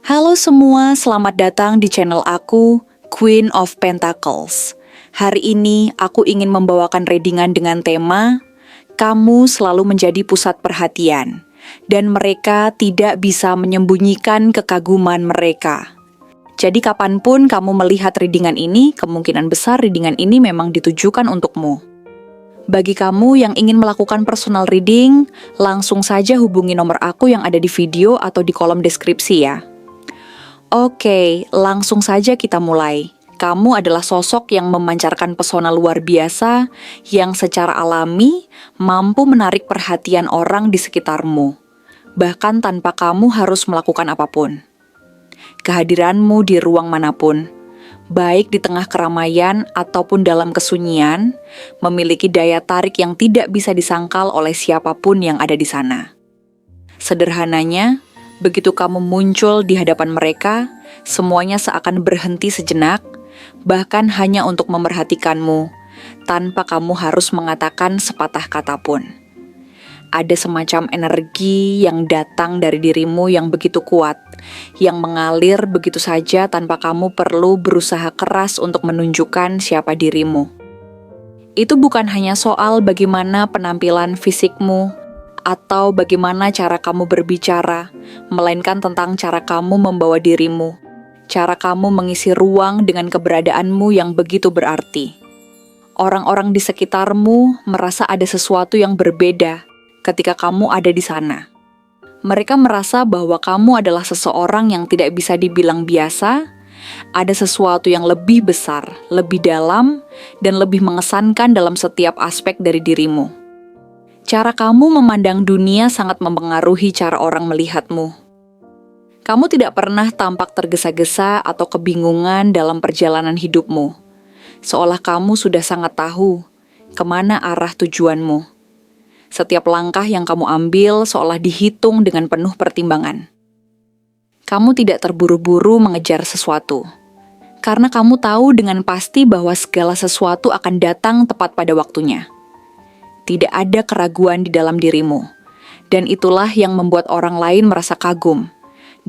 Halo semua, selamat datang di channel aku, Queen of Pentacles. Hari ini aku ingin membawakan readingan dengan tema kamu selalu menjadi pusat perhatian, dan mereka tidak bisa menyembunyikan kekaguman mereka. Jadi kapanpun kamu melihat readingan ini, kemungkinan besar readingan ini memang ditujukan untukmu. Bagi kamu yang ingin melakukan personal reading, langsung saja hubungi nomor aku yang ada di video atau di kolom deskripsi ya. Oke, langsung saja kita mulai. Kamu adalah sosok yang memancarkan pesona luar biasa yang secara alami mampu menarik perhatian orang di sekitarmu, bahkan tanpa kamu harus melakukan apapun. Kehadiranmu di ruang manapun, baik di tengah keramaian ataupun dalam kesunyian, memiliki daya tarik yang tidak bisa disangkal oleh siapapun yang ada di sana. Sederhananya, begitu kamu muncul di hadapan mereka, semuanya seakan berhenti sejenak, bahkan hanya untuk memerhatikanmu, tanpa kamu harus mengatakan sepatah kata pun. Ada semacam energi yang datang dari dirimu yang begitu kuat, yang mengalir begitu saja tanpa kamu perlu berusaha keras untuk menunjukkan siapa dirimu. Itu bukan hanya soal bagaimana penampilan fisikmu, atau bagaimana cara kamu berbicara, melainkan tentang cara kamu membawa dirimu, cara kamu mengisi ruang dengan keberadaanmu yang begitu berarti. Orang-orang di sekitarmu merasa ada sesuatu yang berbeda ketika kamu ada di sana. Mereka merasa bahwa kamu adalah seseorang yang tidak bisa dibilang biasa, ada sesuatu yang lebih besar, lebih dalam, dan lebih mengesankan dalam setiap aspek dari dirimu. Cara kamu memandang dunia sangat mempengaruhi cara orang melihatmu. Kamu tidak pernah tampak tergesa-gesa atau kebingungan dalam perjalanan hidupmu, seolah kamu sudah sangat tahu kemana arah tujuanmu. Setiap langkah yang kamu ambil seolah dihitung dengan penuh pertimbangan. Kamu tidak terburu-buru mengejar sesuatu, karena kamu tahu dengan pasti bahwa segala sesuatu akan datang tepat pada waktunya. Tidak ada keraguan di dalam dirimu, dan itulah yang membuat orang lain merasa kagum,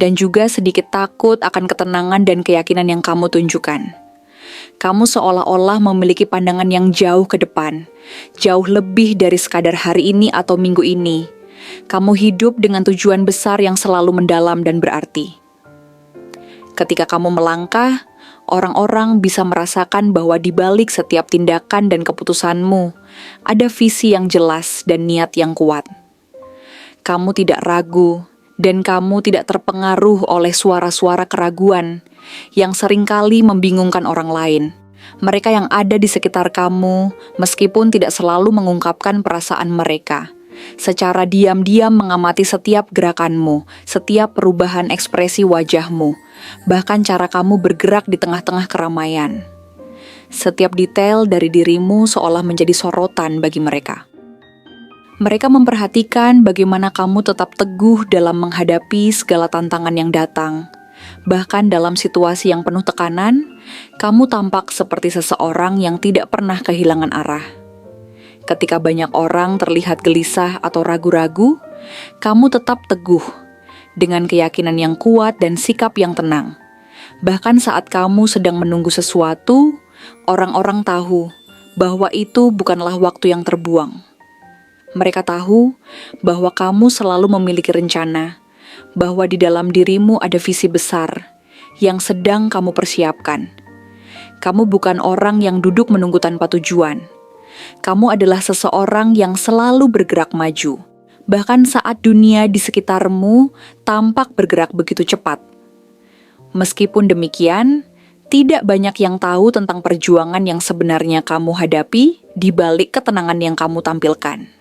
dan juga sedikit takut akan ketenangan dan keyakinan yang kamu tunjukkan. Kamu seolah-olah memiliki pandangan yang jauh ke depan, jauh lebih dari sekadar hari ini atau minggu ini. Kamu hidup dengan tujuan besar yang selalu mendalam dan berarti. Ketika kamu melangkah, orang-orang bisa merasakan bahwa di balik setiap tindakan dan keputusanmu, ada visi yang jelas dan niat yang kuat. Kamu tidak ragu, dan kamu tidak terpengaruh oleh suara-suara keraguan yang seringkali membingungkan orang lain. Mereka yang ada di sekitar kamu, meskipun tidak selalu mengungkapkan perasaan mereka, secara diam-diam mengamati setiap gerakanmu, setiap perubahan ekspresi wajahmu, bahkan cara kamu bergerak di tengah-tengah keramaian. Setiap detail dari dirimu seolah menjadi sorotan bagi mereka. Mereka memperhatikan bagaimana kamu tetap teguh dalam menghadapi segala tantangan yang datang. Bahkan dalam situasi yang penuh tekanan, kamu tampak seperti seseorang yang tidak pernah kehilangan arah. Ketika banyak orang terlihat gelisah atau ragu-ragu, kamu tetap teguh, dengan keyakinan yang kuat dan sikap yang tenang. Bahkan saat kamu sedang menunggu sesuatu, orang-orang tahu bahwa itu bukanlah waktu yang terbuang. Mereka tahu bahwa kamu selalu memiliki rencana, bahwa di dalam dirimu ada visi besar yang sedang kamu persiapkan. Kamu bukan orang yang duduk menunggu tanpa tujuan. Kamu adalah seseorang yang selalu bergerak maju, bahkan saat dunia di sekitarmu tampak bergerak begitu cepat. Meskipun demikian, tidak banyak yang tahu tentang perjuangan yang sebenarnya kamu hadapi di balik ketenangan yang kamu tampilkan.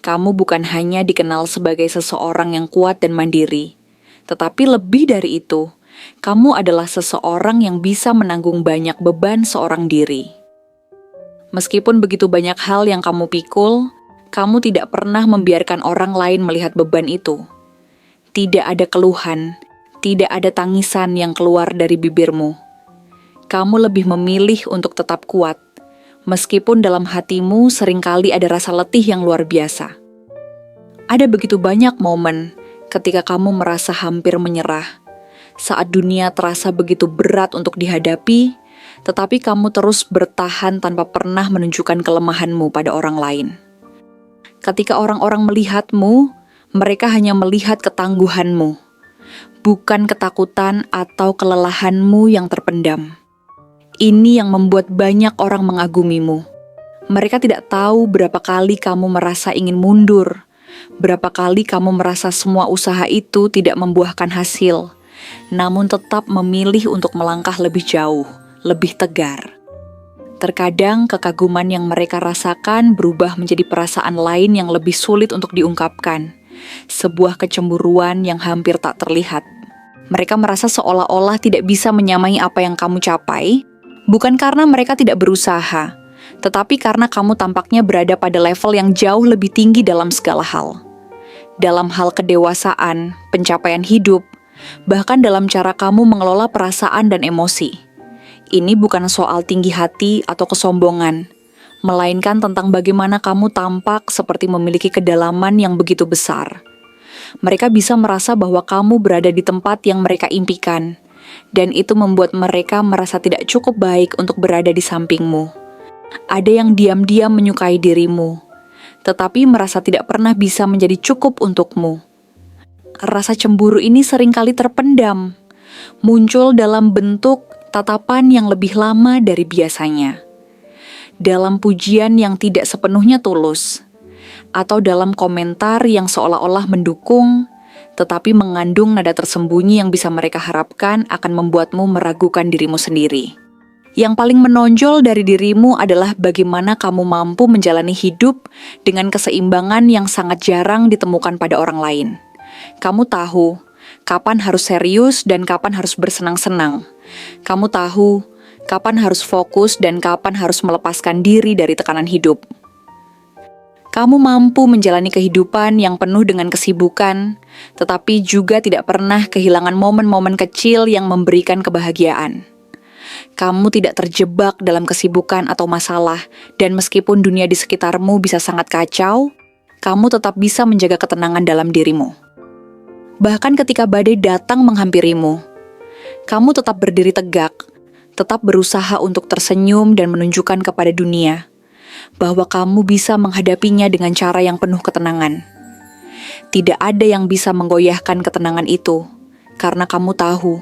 Kamu bukan hanya dikenal sebagai seseorang yang kuat dan mandiri, tetapi lebih dari itu, kamu adalah seseorang yang bisa menanggung banyak beban seorang diri. Meskipun begitu banyak hal yang kamu pikul, kamu tidak pernah membiarkan orang lain melihat beban itu. Tidak ada keluhan, tidak ada tangisan yang keluar dari bibirmu. Kamu lebih memilih untuk tetap kuat, meskipun dalam hatimu seringkali ada rasa letih yang luar biasa. Ada begitu banyak momen ketika kamu merasa hampir menyerah, Saat dunia terasa begitu berat untuk dihadapi, tetapi kamu terus bertahan tanpa pernah menunjukkan kelemahanmu pada orang lain. Ketika orang-orang melihatmu, mereka hanya melihat ketangguhanmu, bukan ketakutan atau kelelahanmu yang terpendam. Ini yang membuat banyak orang mengagumimu. Mereka tidak tahu berapa kali kamu merasa ingin mundur, berapa kali kamu merasa semua usaha itu tidak membuahkan hasil, namun tetap memilih untuk melangkah lebih jauh, lebih tegar. Terkadang kekaguman yang mereka rasakan berubah menjadi perasaan lain yang lebih sulit untuk diungkapkan, sebuah kecemburuan yang hampir tak terlihat. Mereka merasa seolah-olah tidak bisa menyamai apa yang kamu capai, bukan karena mereka tidak berusaha, tetapi karena kamu tampaknya berada pada level yang jauh lebih tinggi dalam segala hal. Dalam hal kedewasaan, pencapaian hidup, bahkan dalam cara kamu mengelola perasaan dan emosi. Ini bukan soal tinggi hati atau kesombongan, melainkan tentang bagaimana kamu tampak seperti memiliki kedalaman yang begitu besar. Mereka bisa merasa bahwa kamu berada di tempat yang mereka impikan, dan itu membuat mereka merasa tidak cukup baik untuk berada di sampingmu. Ada yang diam-diam menyukai dirimu, tetapi merasa tidak pernah bisa menjadi cukup untukmu. Rasa cemburu ini seringkali terpendam, muncul dalam bentuk tatapan yang lebih lama dari biasanya, dalam pujian yang tidak sepenuhnya tulus, atau dalam komentar yang seolah-olah mendukung, tetapi mengandung nada tersembunyi yang bisa mereka harapkan akan membuatmu meragukan dirimu sendiri. Yang paling menonjol dari dirimu adalah bagaimana kamu mampu menjalani hidup dengan keseimbangan yang sangat jarang ditemukan pada orang lain. Kamu tahu kapan harus serius dan kapan harus bersenang-senang. Kamu tahu kapan harus fokus dan kapan harus melepaskan diri dari tekanan hidup. Kamu mampu menjalani kehidupan yang penuh dengan kesibukan, tetapi juga tidak pernah kehilangan momen-momen kecil yang memberikan kebahagiaan. Kamu tidak terjebak dalam kesibukan atau masalah, dan meskipun dunia di sekitarmu bisa sangat kacau, kamu tetap bisa menjaga ketenangan dalam dirimu. Bahkan ketika badai datang menghampirimu, kamu tetap berdiri tegak, tetap berusaha untuk tersenyum dan menunjukkan kepada dunia bahwa kamu bisa menghadapinya dengan cara yang penuh ketenangan. Tidak ada yang bisa menggoyahkan ketenangan itu, karena kamu tahu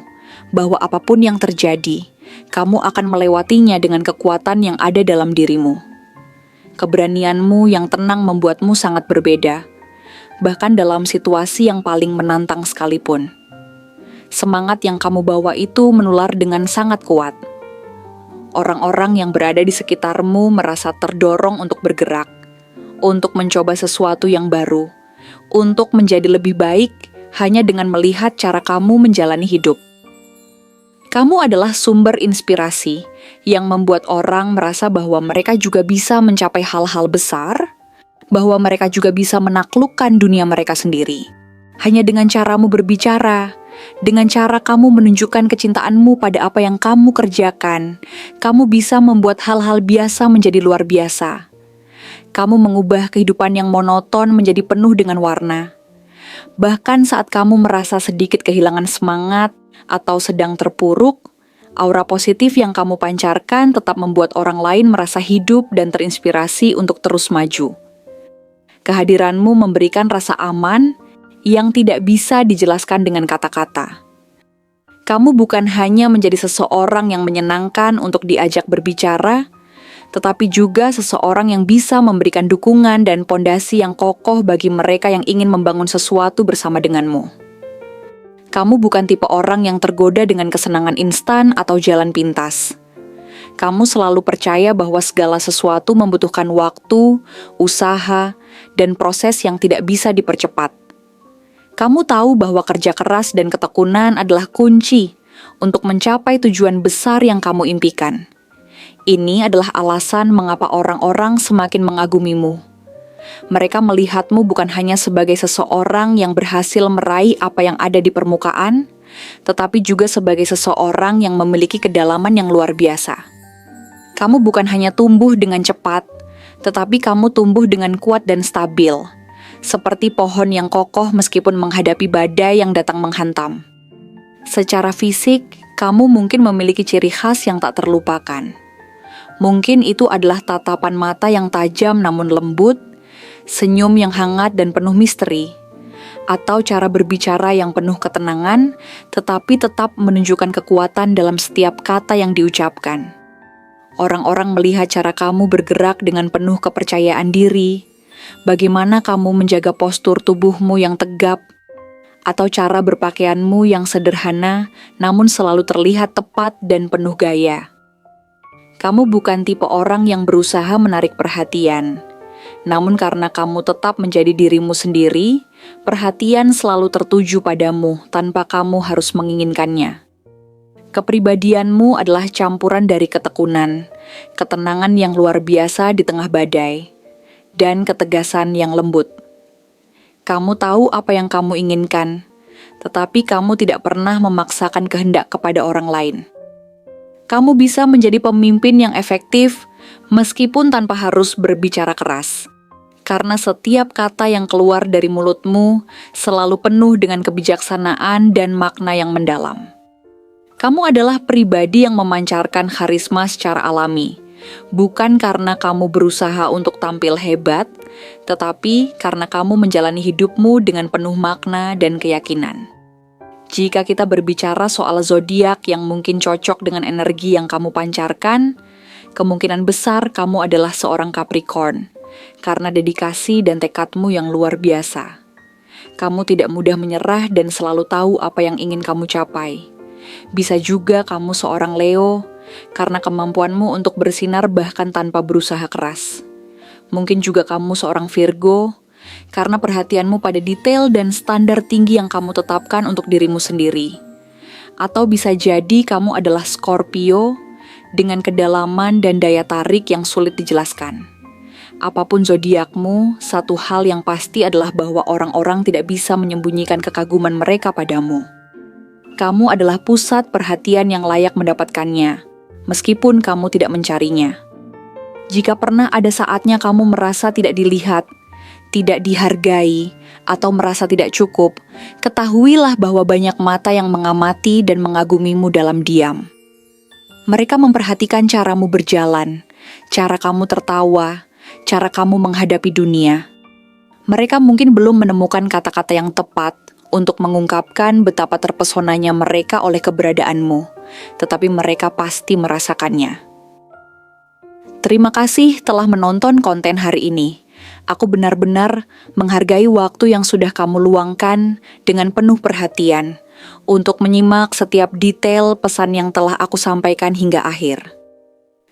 bahwa apapun yang terjadi, kamu akan melewatinya dengan kekuatan yang ada dalam dirimu. Keberanianmu yang tenang membuatmu sangat berbeda, bahkan dalam situasi yang paling menantang sekalipun. Semangat yang kamu bawa itu menular dengan sangat kuat. Orang-orang yang berada di sekitarmu merasa terdorong untuk bergerak, untuk mencoba sesuatu yang baru, untuk menjadi lebih baik hanya dengan melihat cara kamu menjalani hidup. Kamu adalah sumber inspirasi yang membuat orang merasa bahwa mereka juga bisa mencapai hal-hal besar, bahwa mereka juga bisa menaklukkan dunia mereka sendiri. Hanya dengan caramu berbicara, dengan cara kamu menunjukkan kecintaanmu pada apa yang kamu kerjakan, kamu bisa membuat hal-hal biasa menjadi luar biasa. Kamu mengubah kehidupan yang monoton menjadi penuh dengan warna. Bahkan saat kamu merasa sedikit kehilangan semangat atau sedang terpuruk, aura positif yang kamu pancarkan tetap membuat orang lain merasa hidup dan terinspirasi untuk terus maju. Kehadiranmu memberikan rasa aman yang tidak bisa dijelaskan dengan kata-kata. Kamu bukan hanya menjadi seseorang yang menyenangkan untuk diajak berbicara, tetapi juga seseorang yang bisa memberikan dukungan dan pondasi yang kokoh bagi mereka yang ingin membangun sesuatu bersama denganmu. Kamu bukan tipe orang yang tergoda dengan kesenangan instan atau jalan pintas. Kamu selalu percaya bahwa segala sesuatu membutuhkan waktu, usaha, dan proses yang tidak bisa dipercepat. Kamu tahu bahwa kerja keras dan ketekunan adalah kunci untuk mencapai tujuan besar yang kamu impikan. Ini adalah alasan mengapa orang-orang semakin mengagumimu. Mereka melihatmu bukan hanya sebagai seseorang yang berhasil meraih apa yang ada di permukaan, tetapi juga sebagai seseorang yang memiliki kedalaman yang luar biasa. Kamu bukan hanya tumbuh dengan cepat, tetapi kamu tumbuh dengan kuat dan stabil, seperti pohon yang kokoh meskipun menghadapi badai yang datang menghantam. Secara fisik, kamu mungkin memiliki ciri khas yang tak terlupakan. Mungkin itu adalah tatapan mata yang tajam namun lembut, senyum yang hangat dan penuh misteri, atau cara berbicara yang penuh ketenangan, tetapi tetap menunjukkan kekuatan dalam setiap kata yang diucapkan. Orang-orang melihat cara kamu bergerak dengan penuh kepercayaan diri, bagaimana kamu menjaga postur tubuhmu yang tegap, atau cara berpakaianmu yang sederhana namun selalu terlihat tepat dan penuh gaya. Kamu bukan tipe orang yang berusaha menarik perhatian. Namun karena kamu tetap menjadi dirimu sendiri, perhatian selalu tertuju padamu tanpa kamu harus menginginkannya. Kepribadianmu adalah campuran dari ketekunan, ketenangan yang luar biasa di tengah badai, dan ketegasan yang lembut. Kamu tahu apa yang kamu inginkan, tetapi kamu tidak pernah memaksakan kehendak kepada orang lain. Kamu bisa menjadi pemimpin yang efektif meskipun tanpa harus berbicara keras. Karena setiap kata yang keluar dari mulutmu selalu penuh dengan kebijaksanaan dan makna yang mendalam. Kamu adalah pribadi yang memancarkan karisma secara alami, bukan karena kamu berusaha untuk tampil hebat, tetapi karena kamu menjalani hidupmu dengan penuh makna dan keyakinan. Jika kita berbicara soal zodiak yang mungkin cocok dengan energi yang kamu pancarkan, kemungkinan besar kamu adalah seorang Capricorn, karena dedikasi dan tekadmu yang luar biasa. Kamu tidak mudah menyerah dan selalu tahu apa yang ingin kamu capai. Bisa juga kamu seorang Leo, karena kemampuanmu untuk bersinar bahkan tanpa berusaha keras. Mungkin juga kamu seorang Virgo, karena perhatianmu pada detail dan standar tinggi yang kamu tetapkan untuk dirimu sendiri. Atau bisa jadi kamu adalah Scorpio dengan kedalaman dan daya tarik yang sulit dijelaskan. Apapun zodiakmu, satu hal yang pasti adalah bahwa orang-orang tidak bisa menyembunyikan kekaguman mereka padamu. Kamu adalah pusat perhatian yang layak mendapatkannya, meskipun kamu tidak mencarinya. Jika pernah ada saatnya kamu merasa tidak dilihat, tidak dihargai, atau merasa tidak cukup, ketahuilah bahwa banyak mata yang mengamati dan mengagumimu dalam diam. Mereka memperhatikan caramu berjalan, cara kamu tertawa, cara kamu menghadapi dunia. Mereka mungkin belum menemukan kata-kata yang tepat untuk mengungkapkan betapa terpesonanya mereka oleh keberadaanmu, tetapi mereka pasti merasakannya. Terima kasih telah menonton konten hari ini. Aku benar-benar menghargai waktu yang sudah kamu luangkan dengan penuh perhatian untuk menyimak setiap detail pesan yang telah aku sampaikan hingga akhir.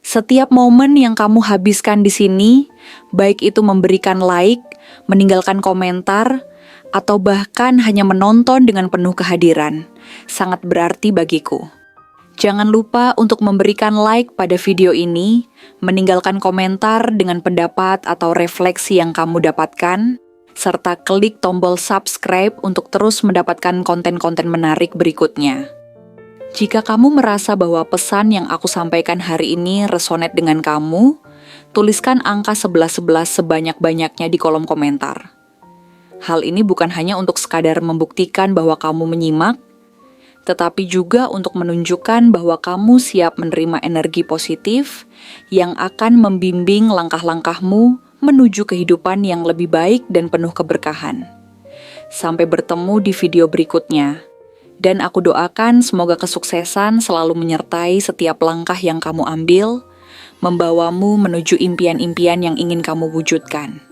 Setiap momen yang kamu habiskan di sini, baik itu memberikan like, meninggalkan komentar, atau bahkan hanya menonton dengan penuh kehadiran, sangat berarti bagiku. Jangan lupa untuk memberikan like pada video ini, meninggalkan komentar dengan pendapat atau refleksi yang kamu dapatkan, serta klik tombol subscribe untuk terus mendapatkan konten-konten menarik berikutnya. Jika kamu merasa bahwa pesan yang aku sampaikan hari ini resonate dengan kamu, tuliskan angka 1111 sebanyak-banyaknya di kolom komentar. Hal ini bukan hanya untuk sekadar membuktikan bahwa kamu menyimak, tetapi juga untuk menunjukkan bahwa kamu siap menerima energi positif yang akan membimbing langkah-langkahmu menuju kehidupan yang lebih baik dan penuh keberkahan. Sampai bertemu di video berikutnya. Dan aku doakan semoga kesuksesan selalu menyertai setiap langkah yang kamu ambil, membawamu menuju impian-impian yang ingin kamu wujudkan.